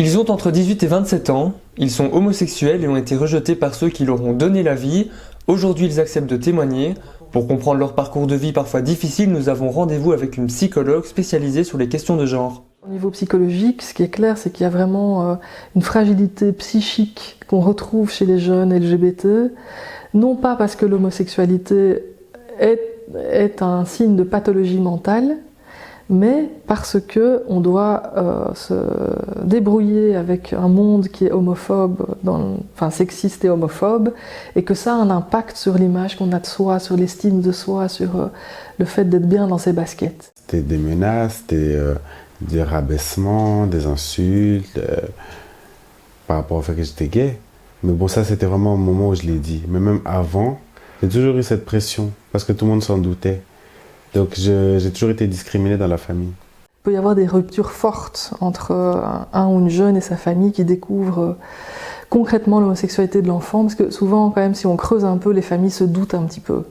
Ils ont entre 18 et 27 ans, ils sont homosexuels et ont été rejetés par ceux qui leur ont donné la vie. Aujourd'hui, ils acceptent de témoigner. Pour comprendre leur parcours de vie parfois difficile, nous avons rendez-vous avec une psychologue spécialisée sur les questions de genre. Au niveau psychologique, ce qui est clair, c'est qu'il y a vraiment une fragilité psychique qu'on retrouve chez les jeunes LGBT, non pas parce que l'homosexualité est un signe de pathologie mentale, mais parce qu'on doit se débrouiller avec un monde qui est homophobe, sexiste et homophobe, et que ça a un impact sur l'image qu'on a de soi, sur l'estime de soi, sur le fait d'être bien dans ses baskets. C'était des menaces, des rabaissements, des insultes par rapport au fait que j'étais gay. Mais bon, ça c'était vraiment au moment où je l'ai dit. Mais même avant, j'ai toujours eu cette pression, parce que tout le monde s'en doutait. Donc j'ai toujours été discriminé dans la famille. Il peut y avoir des ruptures fortes entre un ou une jeune et sa famille qui découvre concrètement l'homosexualité de l'enfant, parce que souvent, quand même, si on creuse un peu, les familles se doutent un petit peu.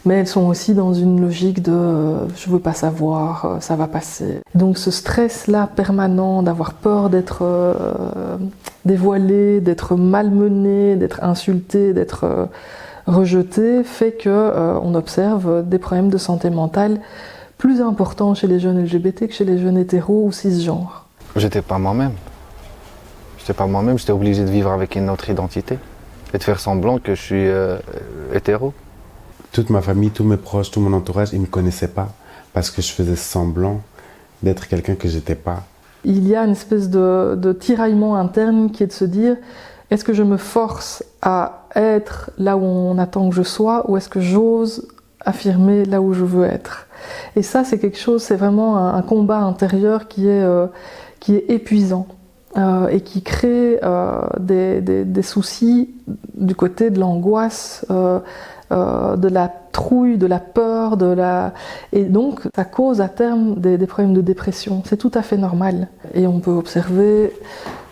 Mais elles sont aussi dans une logique de « je veux pas savoir, ça va passer ». Donc ce stress-là permanent d'avoir peur d'être dévoilé, d'être malmené, d'être insulté, d'être rejeté, fait qu'on observe des problèmes de santé mentale plus importants chez les jeunes LGBT que chez les jeunes hétéros ou cisgenres. J'étais pas moi-même. J'étais obligé de vivre avec une autre identité et de faire semblant que je suis hétéro. Toute ma famille, tous mes proches, tout mon entourage, ils ne me connaissaient pas parce que je faisais semblant d'être quelqu'un que j'étais pas. Il y a une espèce de tiraillement interne qui est de se dire « est-ce que je me force à être là où on attend que je sois ou est-ce que j'ose affirmer là où je veux être ?» Et ça, c'est quelque chose, c'est vraiment un combat intérieur qui est épuisant et qui crée des soucis du côté de l'angoisse, de la trouille, de la peur, et donc ça cause à terme des problèmes de dépression. C'est tout à fait normal. Et on peut observer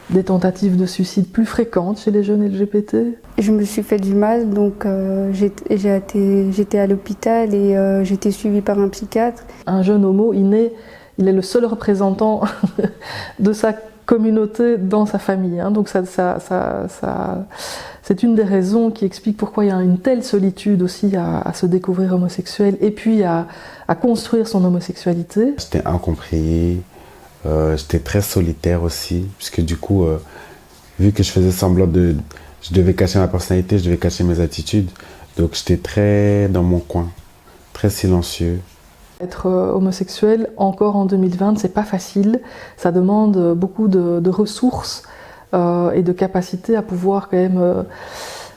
des tentatives de suicide plus fréquentes chez les jeunes LGBT. Je me suis fait du mal, donc j'étais à l'hôpital et j'étais suivie par un psychiatre. Un jeune homo, il est le seul représentant de sa communauté dans sa famille. Donc c'est une des raisons qui explique pourquoi il y a une telle solitude aussi à se découvrir homosexuel et puis à construire son homosexualité. J'étais incompris, j'étais très solitaire aussi, puisque du coup, vu que je faisais semblant je devais cacher ma personnalité, je devais cacher mes attitudes, donc j'étais très dans mon coin, très silencieux. Être homosexuel, encore en 2020, c'est pas facile. Ça demande beaucoup de ressources et de capacité à pouvoir quand même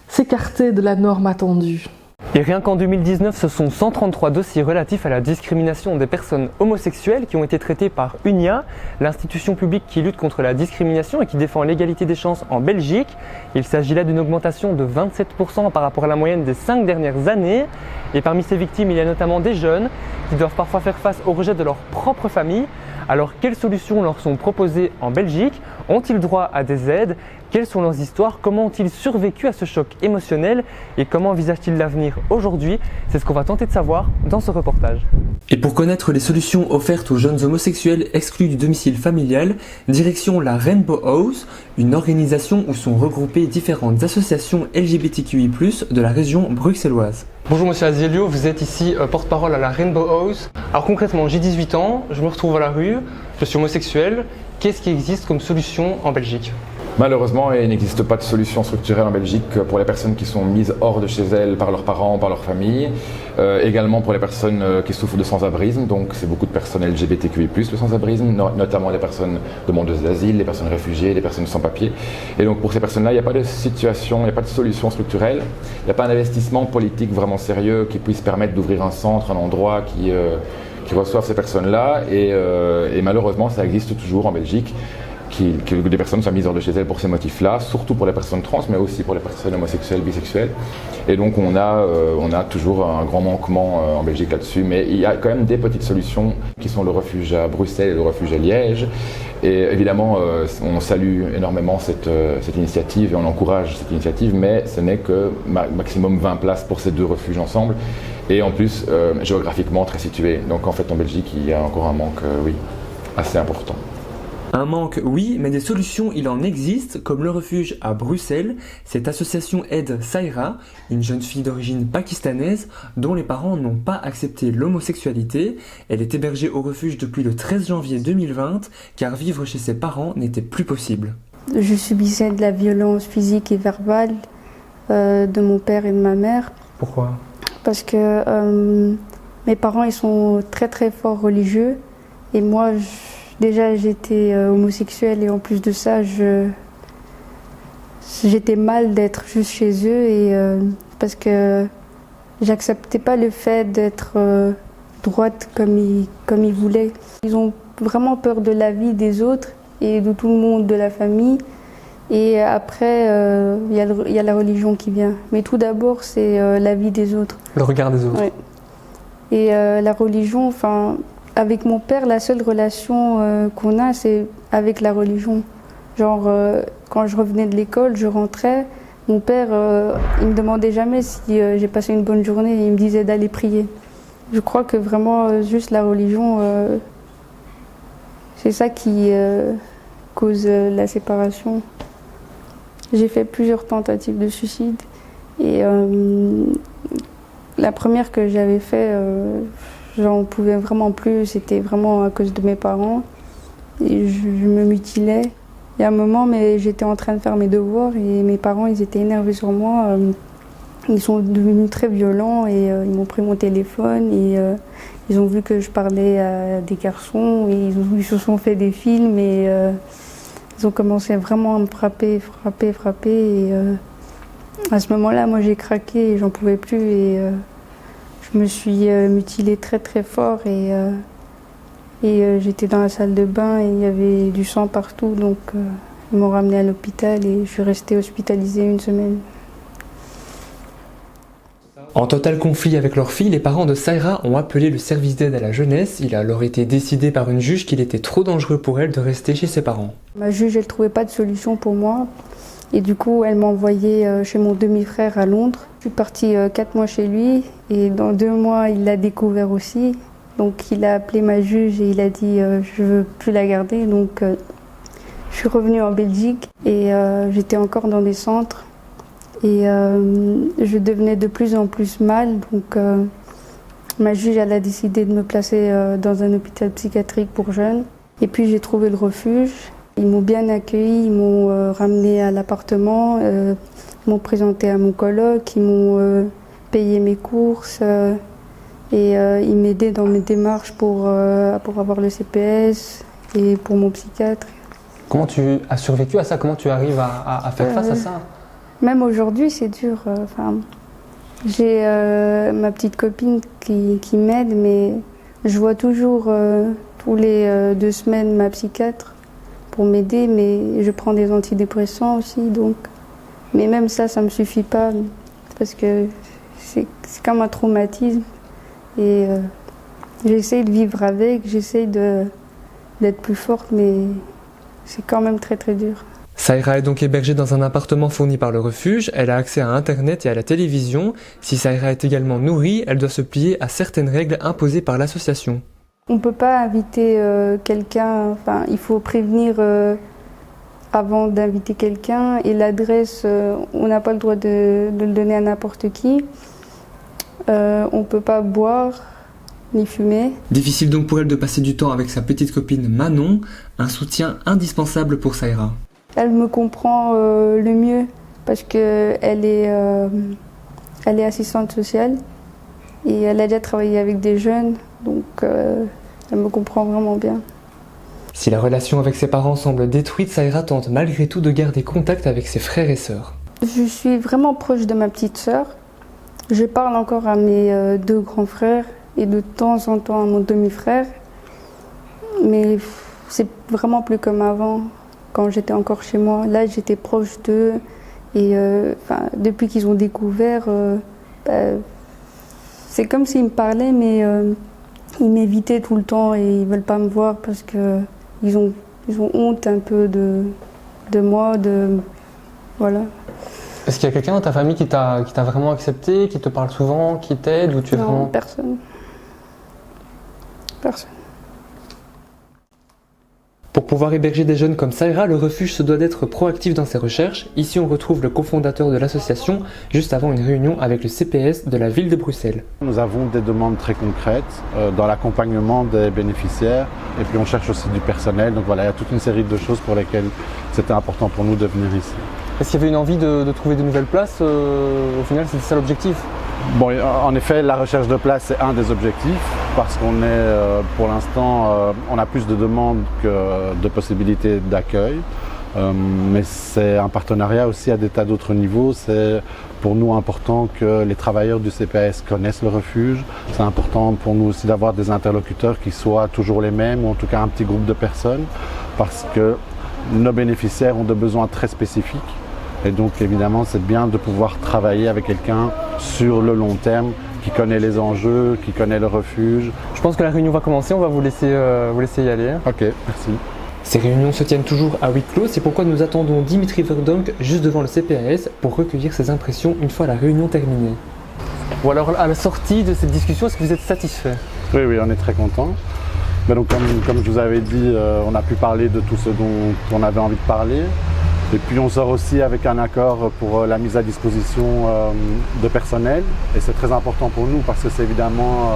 s'écarter de la norme attendue. Et rien qu'en 2019, ce sont 133 dossiers relatifs à la discrimination des personnes homosexuelles qui ont été traités par UNIA, l'institution publique qui lutte contre la discrimination et qui défend l'égalité des chances en Belgique. Il s'agit là d'une augmentation de 27% par rapport à la moyenne des 5 dernières années. Et parmi ces victimes, il y a notamment des jeunes qui doivent parfois faire face au rejet de leur propre famille. Alors, quelles solutions leur sont proposées en Belgique? Ont-ils droit à des aides? Quelles sont leurs histoires? Comment ont-ils survécu à ce choc émotionnel? Et comment envisagent-ils l'avenir aujourd'hui? C'est ce qu'on va tenter de savoir dans ce reportage. Et pour connaître les solutions offertes aux jeunes homosexuels exclus du domicile familial, direction la Rainbow House, une organisation où sont regroupées différentes associations LGBTQI+, de la région bruxelloise. Bonjour Monsieur Azielio, vous êtes ici porte-parole à la Rainbow House. Alors concrètement, j'ai 18 ans, je me retrouve à la rue, je suis homosexuel. Qu'est-ce qui existe comme solution en Belgique? Malheureusement, il n'existe pas de solution structurelle en Belgique pour les personnes qui sont mises hors de chez elles par leurs parents, par leur famille. Également pour les personnes qui souffrent de sans-abrisme, donc c'est beaucoup de personnes LGBTQI+, le sans-abrisme, notamment les personnes demandeuses d'asile, les personnes réfugiées, les personnes sans papier. Et donc pour ces personnes-là, il n'y a pas de situation, il n'y a pas de solution structurelle, il n'y a pas un investissement politique vraiment sérieux qui puisse permettre d'ouvrir un centre, un endroit qui reçoivent ces personnes-là. Et malheureusement, ça existe toujours en Belgique. Que des personnes soient mises hors de chez elles pour ces motifs-là, surtout pour les personnes trans, mais aussi pour les personnes homosexuelles, bisexuelles. Et donc on a toujours un grand manquement en Belgique là-dessus, mais il y a quand même des petites solutions qui sont le refuge à Bruxelles et le refuge à Liège. Et évidemment, on salue énormément cette initiative et on encourage cette initiative, mais ce n'est que maximum 20 places pour ces deux refuges ensemble. Et en plus, géographiquement très situés. Donc en fait, en Belgique, il y a encore un manque, assez important. Un manque, oui, mais des solutions, il en existe, comme le refuge à Bruxelles. Cette association aide Saïra, une jeune fille d'origine pakistanaise dont les parents n'ont pas accepté l'homosexualité. Elle est hébergée au refuge depuis le 13 janvier 2020, car vivre chez ses parents n'était plus possible. Je subissais de la violence physique et verbale de mon père et de ma mère. Pourquoi ? Parce que mes parents, ils sont très très forts religieux. Et moi, déjà, j'étais homosexuelle et en plus de ça, j'étais mal d'être juste chez eux. Et, parce que j'acceptais pas le fait d'être droite comme ils voulaient. Ils ont vraiment peur de la vie des autres et de tout le monde, de la famille. Et après, il y a la religion qui vient. Mais tout d'abord, c'est la vie des autres. Le regard des autres. Ouais. Et la religion, enfin, avec mon père, la seule relation qu'on a, c'est avec la religion. Genre, quand je revenais de l'école, je rentrais, mon père, il me demandait jamais si j'ai passé une bonne journée, il me disait d'aller prier. Je crois que vraiment, juste la religion, c'est ça qui cause la séparation. J'ai fait plusieurs tentatives de suicide et la première que j'avais fait, j'en pouvais vraiment plus, c'était vraiment à cause de mes parents. Et je me mutilais. Il y a un moment, mais j'étais en train de faire mes devoirs et mes parents, ils étaient énervés sur moi. Ils sont devenus très violents et ils m'ont pris mon téléphone et ils ont vu que je parlais à des garçons et ils se sont fait des films et ils ont commencé vraiment à me frapper. Et à ce moment-là, moi, j'ai craqué et j'en pouvais plus. Et je me suis mutilée très, très fort. Et j'étais dans la salle de bain et il y avait du sang partout. Donc, ils m'ont ramenée à l'hôpital et je suis restée hospitalisée 1 semaine. En total conflit avec leur fille, les parents de Saïra ont appelé le service d'aide à la jeunesse. Il a alors été décidé par une juge qu'il était trop dangereux pour elle de rester chez ses parents. Ma juge, elle ne trouvait pas de solution pour moi. Et du coup, elle m'a envoyée chez mon demi-frère à Londres. Je suis partie 4 mois chez lui et dans 2 mois, il l'a découvert aussi. Donc il a appelé ma juge et il a dit je ne veux plus la garder. Donc je suis revenue en Belgique et j'étais encore dans des centres. Et je devenais de plus en plus mal, donc ma juge elle a décidé de me placer dans un hôpital psychiatrique pour jeunes. Et puis j'ai trouvé le refuge. Ils m'ont bien accueilli, ils m'ont ramené à l'appartement, ils m'ont présenté à mon coloc, ils m'ont payé mes courses et ils m'aidaient dans mes démarches pour avoir le CPS et pour mon psychiatre. Comment tu as survécu à ça? Comment tu arrives à faire face à ça? Même aujourd'hui, c'est dur. J'ai ma petite copine qui m'aide, mais je vois toujours tous les 2 semaines ma psychiatre pour m'aider, mais je prends des antidépresseurs aussi. Donc. Mais même ça ne me suffit pas, parce que c'est comme un traumatisme. Et j'essaie de vivre avec, j'essaie d'être plus forte, mais c'est quand même très très dur. Saïra est donc hébergée dans un appartement fourni par le refuge, elle a accès à Internet et à la télévision. Si Saïra est également nourrie, elle doit se plier à certaines règles imposées par l'association. On ne peut pas inviter quelqu'un, enfin il faut prévenir avant d'inviter quelqu'un et l'adresse, on n'a pas le droit de le donner à n'importe qui. On ne peut pas boire ni fumer. Difficile donc pour elle de passer du temps avec sa petite copine Manon, un soutien indispensable pour Saïra. Elle me comprend le mieux parce qu'elle est assistante sociale et elle a déjà travaillé avec des jeunes, donc elle me comprend vraiment bien. Si la relation avec ses parents semble détruite, Saïra tente malgré tout de garder contact avec ses frères et sœurs. Je suis vraiment proche de ma petite sœur. Je parle encore à mes 2 grands frères et de temps en temps à mon demi-frère, mais c'est vraiment plus comme avant. Quand j'étais encore chez moi, là j'étais proche d'eux et depuis qu'ils ont découvert, c'est comme s'ils me parlaient mais ils m'évitaient tout le temps et ils veulent pas me voir parce qu'ils ont honte un peu de moi, voilà. Est-ce qu'il y a quelqu'un dans ta famille qui t'a vraiment accepté, qui te parle souvent, qui t'aide ou tu es Non, vraiment... Personne. Pour pouvoir héberger des jeunes comme Saïra, le refuge se doit d'être proactif dans ses recherches. Ici, on retrouve le cofondateur de l'association juste avant une réunion avec le CPS de la ville de Bruxelles. Nous avons des demandes très concrètes dans l'accompagnement des bénéficiaires et puis on cherche aussi du personnel. Donc voilà, il y a toute une série de choses pour lesquelles c'était important pour nous de venir ici. Est-ce qu'il y avait une envie de trouver de nouvelles places Au final, c'était ça l'objectif? Bon, en effet, la recherche de place c'est un des objectifs parce qu'on est, pour l'instant, on a plus de demandes que de possibilités d'accueil. Mais c'est un partenariat aussi à des tas d'autres niveaux. C'est pour nous important que les travailleurs du CPS connaissent le refuge. C'est important pour nous aussi d'avoir des interlocuteurs qui soient toujours les mêmes ou en tout cas un petit groupe de personnes parce que nos bénéficiaires ont des besoins très spécifiques. Et donc évidemment c'est bien de pouvoir travailler avec quelqu'un sur le long terme qui connaît les enjeux, qui connaît le refuge. Je pense que la réunion va commencer, on va vous laisser y aller. Ok, merci. Ces réunions se tiennent toujours à huis clos, c'est pourquoi nous attendons Dimitri Verdonk juste devant le CPAS pour recueillir ses impressions une fois la réunion terminée. Ou alors à la sortie de cette discussion, est-ce que vous êtes satisfait? Oui, on est très content. Mais donc comme je vous avais dit, on a pu parler de tout ce dont on avait envie de parler. Et puis on sort aussi avec un accord pour la mise à disposition de personnel. Et c'est très important pour nous parce que c'est évidemment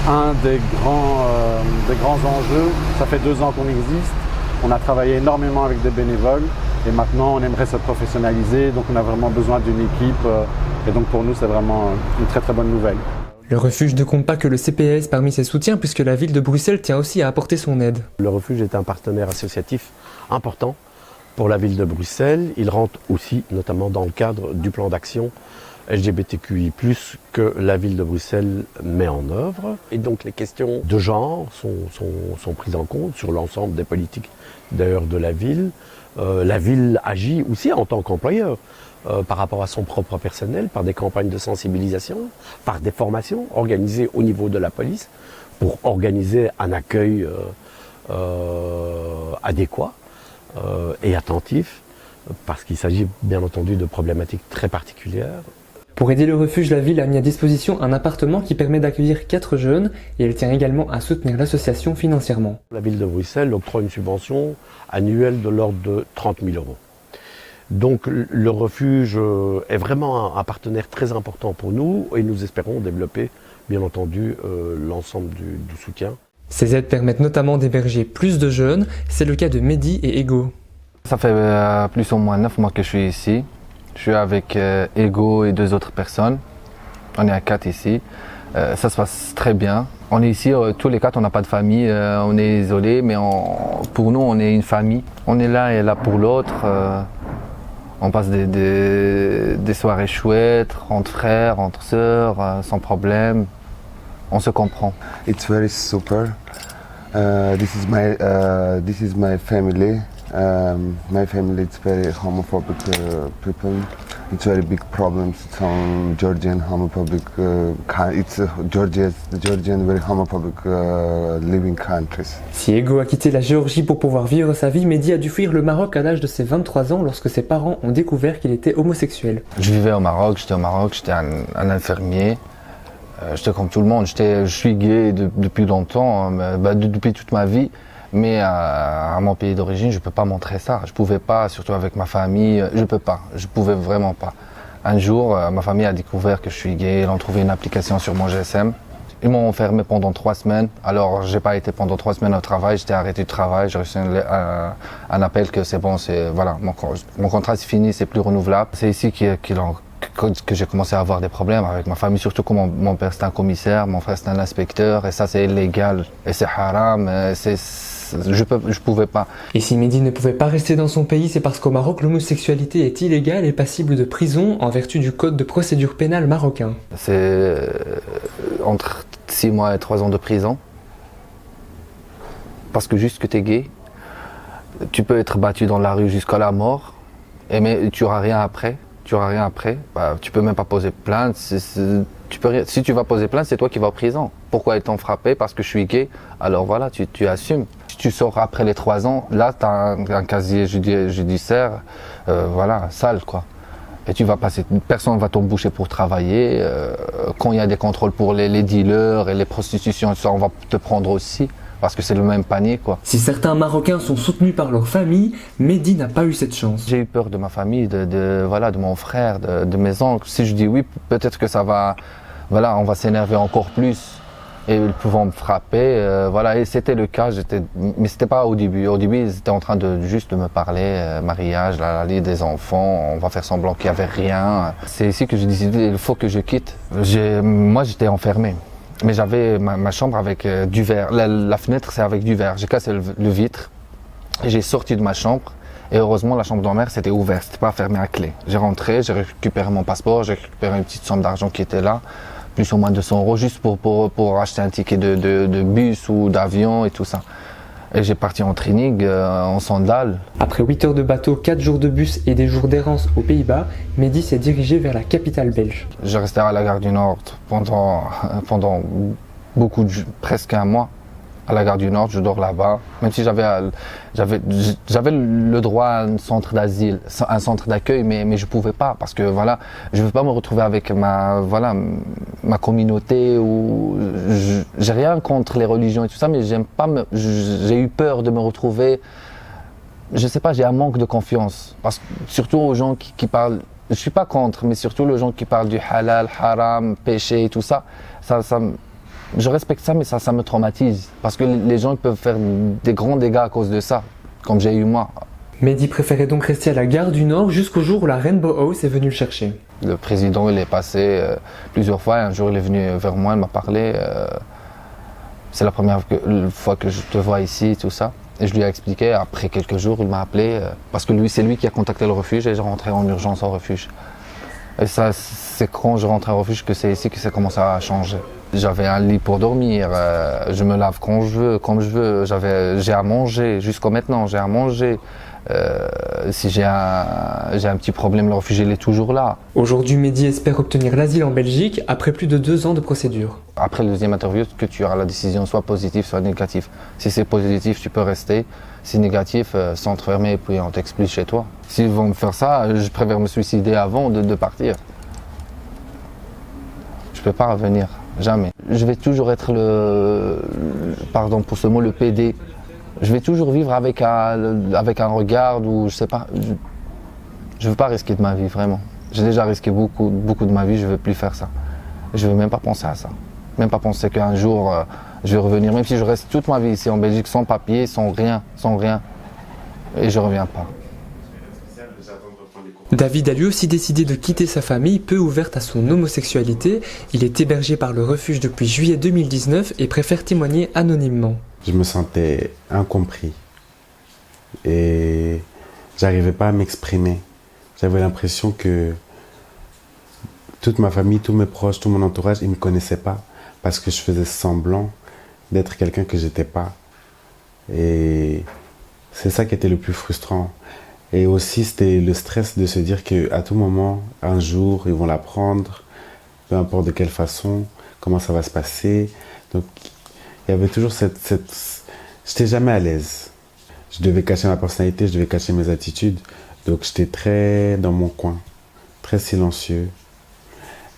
un des grands enjeux. Ça fait 2 ans qu'on existe. On a travaillé énormément avec des bénévoles et maintenant on aimerait se professionnaliser. Donc on a vraiment besoin d'une équipe. Et donc pour nous c'est vraiment une très très bonne nouvelle. Le refuge ne compte pas que le CPS parmi ses soutiens puisque la ville de Bruxelles tient aussi à apporter son aide. Le refuge est un partenaire associatif important pour la ville de Bruxelles. Il rentre aussi notamment dans le cadre du plan d'action LGBTQI+, que la ville de Bruxelles met en œuvre. Et donc les questions de genre sont prises en compte sur l'ensemble des politiques d'ailleurs de la ville. La ville agit aussi en tant qu'employeur par rapport à son propre personnel, par des campagnes de sensibilisation, par des formations organisées au niveau de la police pour organiser un accueil adéquat et attentif, parce qu'il s'agit bien entendu de problématiques très particulières. Pour aider le refuge, la ville a mis à disposition un appartement qui permet d'accueillir 4 jeunes et elle tient également à soutenir l'association financièrement. La ville de Bruxelles octroie une subvention annuelle de l'ordre de 30 000 €. Donc le refuge est vraiment un partenaire très important pour nous et nous espérons développer bien entendu l'ensemble du soutien. Ces aides permettent notamment d'héberger plus de jeunes, c'est le cas de Mehdi et Ego. Ça fait plus ou moins 9 mois que je suis ici. Je suis avec Ego et 2 autres personnes. On est à 4 ici. Ça se passe très bien. On est ici, tous les 4, on n'a pas de famille, on est isolés, mais pour nous, on est une famille. On est là et là pour l'autre. On passe des soirées chouettes, entre frères, entre sœurs, sans problème. On se comprend. It's very super. This is my family. My family is very homophobic people. It's very big problems. Some Georgian homophobic. Georgian very homophobic living countries. Si Ego a quitté la Géorgie pour pouvoir vivre sa vie, Mehdi a dû fuir le Maroc à l'âge de ses 23 ans lorsque ses parents ont découvert qu'il était homosexuel. Je vivais au Maroc, j'étais un infirmier. J'étais comme tout le monde, je suis gay depuis longtemps, depuis toute ma vie. Mais à mon pays d'origine, je ne peux pas montrer ça. Je ne pouvais pas, surtout avec ma famille, je ne pouvais vraiment pas. Un jour, ma famille a découvert que je suis gay, ils ont trouvé une application sur mon GSM. Ils m'ont enfermé pendant 3 semaines. Alors, je n'ai pas été pendant 3 semaines au travail, j'étais arrêté de travail, j'ai reçu un appel que c'est bon, voilà, mon contrat c'est fini, c'est plus renouvelable. C'est ici que j'ai commencé à avoir des problèmes avec ma famille, surtout que mon père c'est un commissaire, mon frère c'est un inspecteur, et ça c'est illégal, et c'est haram, je pouvais pas. Et si Mehdi ne pouvait pas rester dans son pays, c'est parce qu'au Maroc, l'homosexualité est illégale et passible de prison en vertu du code de procédure pénale marocain. C'est entre 6 mois et 3 ans de prison, parce que juste que tu es gay, tu peux être battu dans la rue jusqu'à la mort, mais tu n'auras rien après. Tu peux même pas poser plainte. Si tu vas poser plainte, c'est toi qui vas en prison. Pourquoi ils t'ont frappé? Parce que je suis gay. Alors voilà, tu assumes. Si tu sors après les 3 ans, là tu as un casier judiciaire, voilà, sale quoi. Et tu vas passer, personne ne va t'embaucher pour travailler. Quand il y a des contrôles pour les dealers et les prostitutions, ça, on va te prendre aussi. parce que c'est le même panier, quoi. Si certains Marocains sont soutenus par leur famille, Mehdi n'a pas eu cette chance. J'ai eu peur de ma famille, de mon frère, de mes oncles. Si je dis oui, peut-être que ça va, voilà, on va s'énerver encore plus. Et ils pouvaient me frapper, voilà, et c'était le cas, mais c'était pas au début. Au début, ils étaient en train de juste me parler, mariage, la vie des enfants, on va faire semblant qu'il n'y avait rien. C'est ici que j'ai décidé, il faut que je quitte. Moi, j'étais enfermé, mais j'avais ma chambre avec du verre. La fenêtre, c'est avec du verre. J'ai cassé le vitre, et j'ai sorti de ma chambre. Et heureusement, la chambre de ma mère, c'était ouverte, c'était pas fermé à clé. J'ai rentré, j'ai récupéré mon passeport, j'ai récupéré une petite somme d'argent qui était là. Plus ou moins 200 € juste pour acheter un ticket de bus ou d'avion et tout ça. Et j'ai parti en training, en sandales. Après 8 heures de bateau, 4 jours de bus et des jours d'errance aux Pays-Bas, Mehdi s'est dirigé vers la capitale belge. Je restais à la gare du Nord pendant presque un mois. À la gare du Nord, je dors là-bas. Même si j'avais le droit à un centre d'asile, un centre d'accueil, mais je pouvais pas parce que voilà, je veux pas me retrouver avec ma communauté ou j'ai rien contre les religions et tout ça, mais j'ai eu peur de me retrouver. Je sais pas, j'ai un manque de confiance parce que surtout aux gens qui parlent. Je suis pas contre, mais surtout les gens qui parlent du halal, haram, péché et tout ça, je respecte ça, mais ça me traumatise. Parce que les gens peuvent faire des grands dégâts à cause de ça, comme j'ai eu moi. Mehdi préférait donc rester à la gare du Nord jusqu'au jour où la Rainbow House est venue le chercher. Le président, il est passé plusieurs fois. Un jour, il est venu vers moi, il m'a parlé. C'est la première fois que je te vois ici, tout ça. Et je lui ai expliqué. Après quelques jours, il m'a appelé. Parce que c'est lui qui a contacté le refuge et j'ai rentré en urgence au refuge. Et ça, c'est quand je rentre au refuge que c'est ici que ça commence à changer. J'avais un lit pour dormir, je me lave quand je veux, comme je veux, j'ai à manger, jusqu'à maintenant j'ai à manger. Si j'ai un petit problème, le refuge il est toujours là. Aujourd'hui, Mehdi espère obtenir l'asile en Belgique après plus de 2 ans de procédure. Après le deuxième interview, que tu auras la décision soit positive, soit négative. Si c'est positif, tu peux rester. Si négatif, centre fermé et puis on t'explique chez toi. S'ils vont me faire ça, je préfère me suicider avant de partir. Je peux pas revenir. Jamais. Je vais toujours être pardon pour ce mot, le PD. Je vais toujours vivre avec un regard ou je sais pas. Je veux pas risquer de ma vie, vraiment. J'ai déjà risqué beaucoup de ma vie, je veux plus faire ça. Je veux même pas penser à ça. Même pas penser qu'un jour je vais revenir, même si je reste toute ma vie ici en Belgique sans papier, sans rien. Et je reviens pas. David a lui aussi décidé de quitter sa famille peu ouverte à son homosexualité. Il est hébergé par le refuge depuis juillet 2019 et préfère témoigner anonymement. Je me sentais incompris et j'arrivais pas à m'exprimer. J'avais l'impression que toute ma famille, tous mes proches, tout mon entourage, ils me connaissaient pas parce que je faisais semblant d'être quelqu'un que j'étais pas. Et c'est ça qui était le plus frustrant. Et aussi, c'était le stress de se dire qu'à tout moment, un jour, ils vont l'apprendre, peu importe de quelle façon, comment ça va se passer. Donc, il y avait toujours j'étais jamais à l'aise. Je devais cacher ma personnalité, je devais cacher mes attitudes. Donc, j'étais très dans mon coin, très silencieux.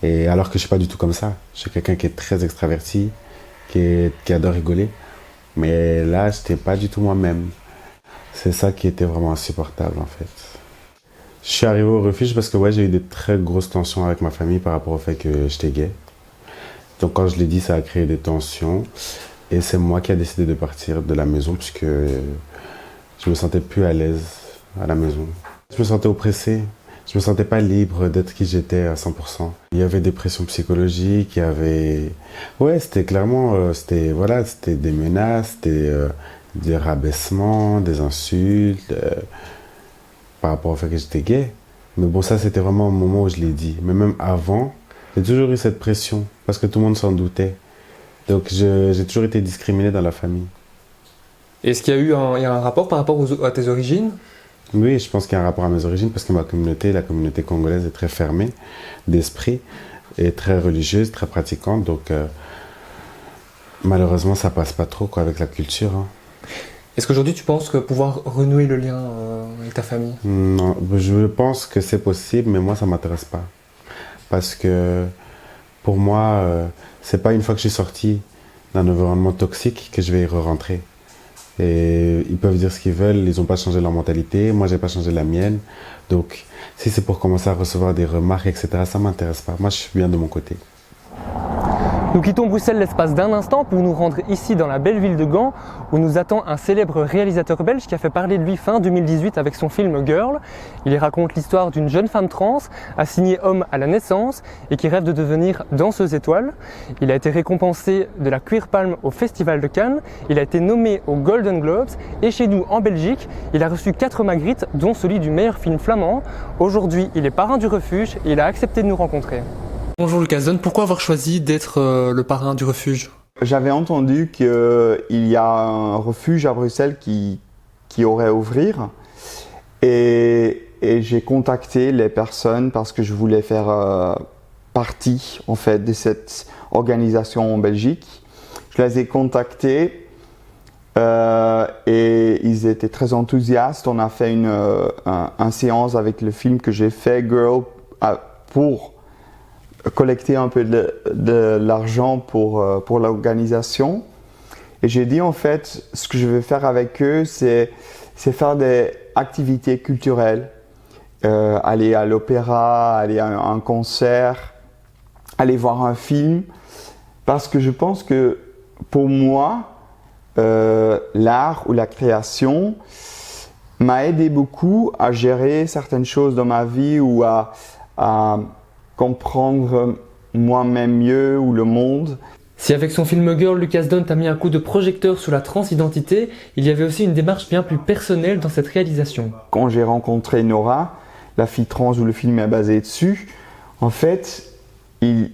Et alors que je suis pas du tout comme ça. Je suis quelqu'un qui est très extraverti, qui adore rigoler. Mais là, j'étais pas du tout moi-même. C'est ça qui était vraiment insupportable en fait. Je suis arrivé au refuge parce que j'ai eu des très grosses tensions avec ma famille par rapport au fait que j'étais gay. Donc quand je l'ai dit, ça a créé des tensions. Et c'est moi qui ai décidé de partir de la maison puisque je me sentais plus à l'aise à la maison. Je me sentais oppressé. Je me sentais pas libre d'être qui j'étais à 100%. Il y avait des pressions psychologiques, il y avait... Ouais, c'était clairement... c'était des menaces, des rabaissements, des insultes par rapport au fait que j'étais gay. Mais bon, ça, c'était vraiment au moment où je l'ai dit. Mais même avant, j'ai toujours eu cette pression parce que tout le monde s'en doutait. Donc, j'ai toujours été discriminé dans la famille. Est-ce qu'il y a eu un rapport par rapport à tes origines ? Oui, je pense qu'il y a un rapport à mes origines parce que la communauté congolaise est très fermée d'esprit et très religieuse, très pratiquante. Donc, malheureusement, ça passe pas trop avec la culture. Hein. Est-ce qu'aujourd'hui tu penses que pouvoir renouer le lien avec ta famille ? Non, je pense que c'est possible, mais moi ça m'intéresse pas. Parce que pour moi, c'est pas une fois que je suis sorti d'un environnement toxique que je vais y re-rentrer. Et ils peuvent dire ce qu'ils veulent, ils n'ont pas changé leur mentalité, moi j'ai pas changé la mienne. Donc si c'est pour commencer à recevoir des remarques, etc., ça m'intéresse pas. Moi je suis bien de mon côté. Nous quittons Bruxelles l'espace d'un instant pour nous rendre ici dans la belle ville de Gand où nous attend un célèbre réalisateur belge qui a fait parler de lui fin 2018 avec son film Girl. Il y raconte l'histoire d'une jeune femme trans assignée homme à la naissance et qui rêve de devenir danseuse étoile. Il a été récompensé de la Queer Palm au Festival de Cannes, il a été nommé aux Golden Globes et chez nous en Belgique, il a reçu 4 Magritte dont celui du meilleur film flamand. Aujourd'hui, il est parrain du refuge et il a accepté de nous rencontrer. Bonjour Lucas Don, pourquoi avoir choisi d'être le parrain du refuge? J'avais entendu qu'il y a un refuge à Bruxelles qui aurait à ouvrir et j'ai contacté les personnes parce que je voulais faire partie en fait de cette organisation en Belgique. Je les ai contactés et ils étaient très enthousiastes. On a fait une séance avec le film que j'ai fait, Girl, pour collecter un peu de l'argent pour l'organisation. Et j'ai dit en fait, ce que je vais faire avec eux, c'est faire des activités culturelles. Aller à l'opéra, aller à un concert, aller voir un film. Parce que je pense que pour moi, l'art ou la création m'a aidé beaucoup à gérer certaines choses dans ma vie ou à comprendre moi-même mieux ou le monde. Si avec son film Girl, Lucas Don a mis un coup de projecteur sur la transidentité, il y avait aussi une démarche bien plus personnelle dans cette réalisation. Quand j'ai rencontré Nora, la fille trans où le film est basé dessus, en fait, il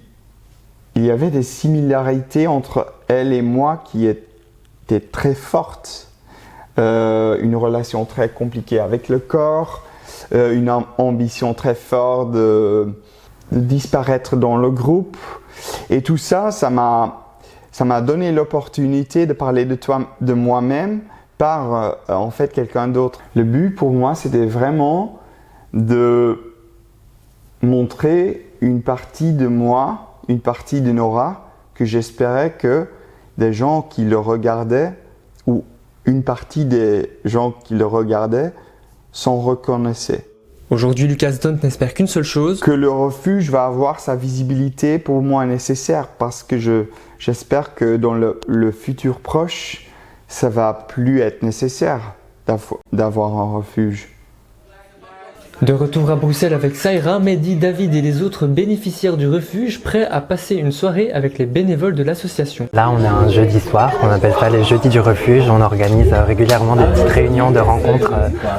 y avait des similarités entre elle et moi qui étaient très fortes. Une relation très compliquée avec le corps, une ambition très forte de disparaître dans le groupe. Et tout ça, ça m'a donné l'opportunité de parler de moi-même par en fait quelqu'un d'autre. Le but pour moi, c'était vraiment de montrer une partie de moi, une partie de Nora, que j'espérais que des gens qui le regardaient, ou une partie des gens qui le regardaient, s'en reconnaissaient. Aujourd'hui, Lucas Don n'espère qu'une seule chose. Que le refuge va avoir sa visibilité pour moi nécessaire parce que j'espère que dans le futur proche, ça va plus être nécessaire d'avoir un refuge. De retour à Bruxelles avec Saïra, Mehdi, David et les autres bénéficiaires du refuge prêts à passer une soirée avec les bénévoles de l'association. Là, on est un jeudi soir, on appelle ça les jeudis du refuge. On organise régulièrement des petites réunions de rencontres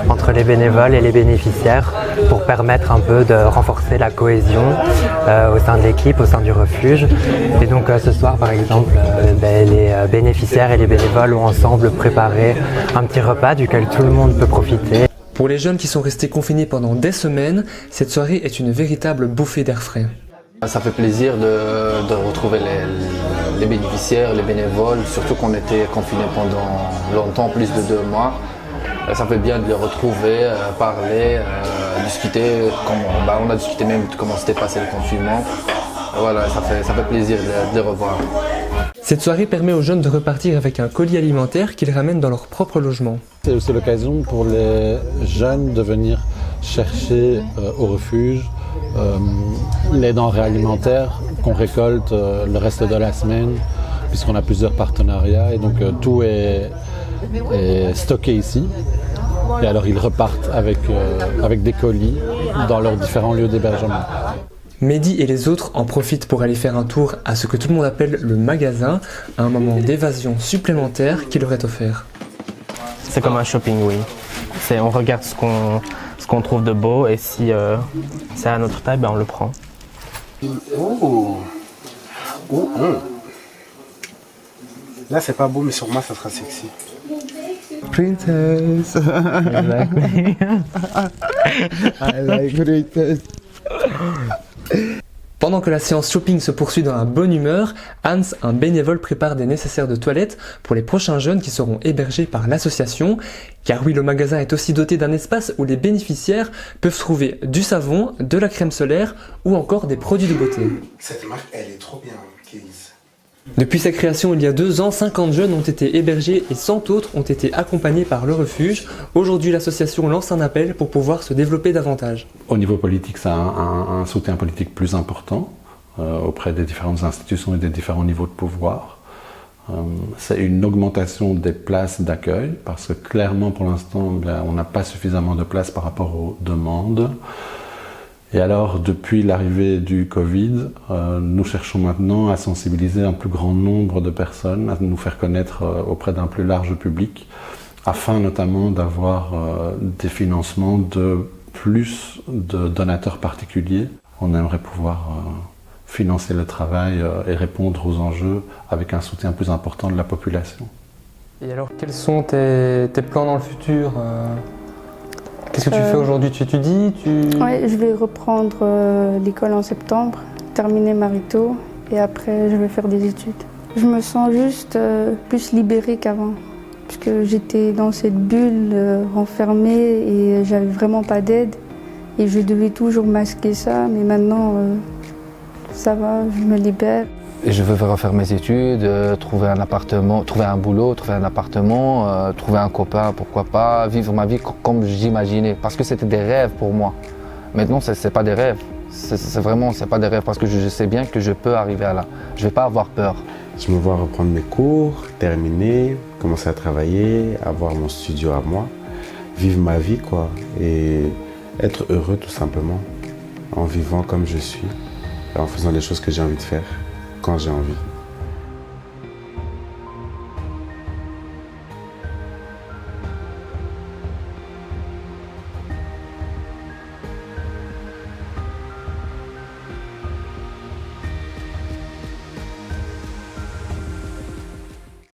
entre les bénévoles et les bénéficiaires pour permettre un peu de renforcer la cohésion au sein de l'équipe, au sein du refuge. Et donc ce soir, par exemple, les bénéficiaires et les bénévoles ont ensemble préparé un petit repas duquel tout le monde peut profiter. Pour les jeunes qui sont restés confinés pendant des semaines, cette soirée est une véritable bouffée d'air frais. Ça fait plaisir de retrouver les bénéficiaires, les bénévoles, surtout qu'on était confinés pendant longtemps, plus de 2 mois. Ça fait bien de les retrouver, parler, discuter. On a discuté même de comment s'était passé le confinement. Voilà, ça fait plaisir de les revoir. Cette soirée permet aux jeunes de repartir avec un colis alimentaire qu'ils ramènent dans leur propre logement. C'est aussi l'occasion pour les jeunes de venir chercher au refuge les denrées alimentaires qu'on récolte le reste de la semaine, puisqu'on a plusieurs partenariats et donc tout est stocké ici. Et alors ils repartent avec des colis dans leurs différents lieux d'hébergement. Mehdi et les autres en profitent pour aller faire un tour à ce que tout le monde appelle le magasin, un moment d'évasion supplémentaire qui leur est offert. C'est comme un shopping, oui. On regarde ce qu'on trouve de beau et si c'est à notre taille, on le prend. Là c'est pas beau mais sur moi ça sera sexy. Princess. Exactly. I like princess. Pendant que la séance shopping se poursuit dans la bonne humeur, Hans, un bénévole, prépare des nécessaires de toilette pour les prochains jeunes qui seront hébergés par l'association. Car oui, le magasin est aussi doté d'un espace où les bénéficiaires peuvent trouver du savon, de la crème solaire ou encore des produits de beauté. Cette marque, elle est trop bien, Keys. Depuis sa création il y a 2 ans, 50 jeunes ont été hébergés et 100 autres ont été accompagnés par le refuge. Aujourd'hui, l'association lance un appel pour pouvoir se développer davantage. Au niveau politique, ça a un soutien politique plus important auprès des différentes institutions et des différents niveaux de pouvoir. C'est une augmentation des places d'accueil parce que clairement pour l'instant on n'a pas suffisamment de places par rapport aux demandes. Et alors depuis l'arrivée du Covid, nous cherchons maintenant à sensibiliser un plus grand nombre de personnes, à nous faire connaître auprès d'un plus large public, afin notamment d'avoir des financements de plus de donateurs particuliers. On aimerait pouvoir financer le travail et répondre aux enjeux avec un soutien plus important de la population. Et alors, quels sont tes plans dans le futur? Qu'est-ce que tu fais aujourd'hui? Tu étudies? Oui, je vais reprendre l'école en septembre, terminer ma Rito et après je vais faire des études. Je me sens juste plus libérée qu'avant, puisque j'étais dans cette bulle renfermée et j'avais vraiment pas d'aide et je devais toujours masquer ça, mais maintenant ça va, je me libère. Et je veux refaire mes études, trouver un appartement, trouver un boulot, trouver un appartement, trouver un copain, pourquoi pas, vivre ma vie comme j'imaginais. Parce que c'était des rêves pour moi. Maintenant, c'est pas des rêves. C'est pas des rêves parce que je sais bien que je peux arriver à là. Je vais pas avoir peur. Je me vois reprendre mes cours, terminer, commencer à travailler, avoir mon studio à moi, vivre ma vie quoi, et être heureux tout simplement, en vivant comme je suis, en faisant les choses que j'ai envie de faire, quand j'ai envie.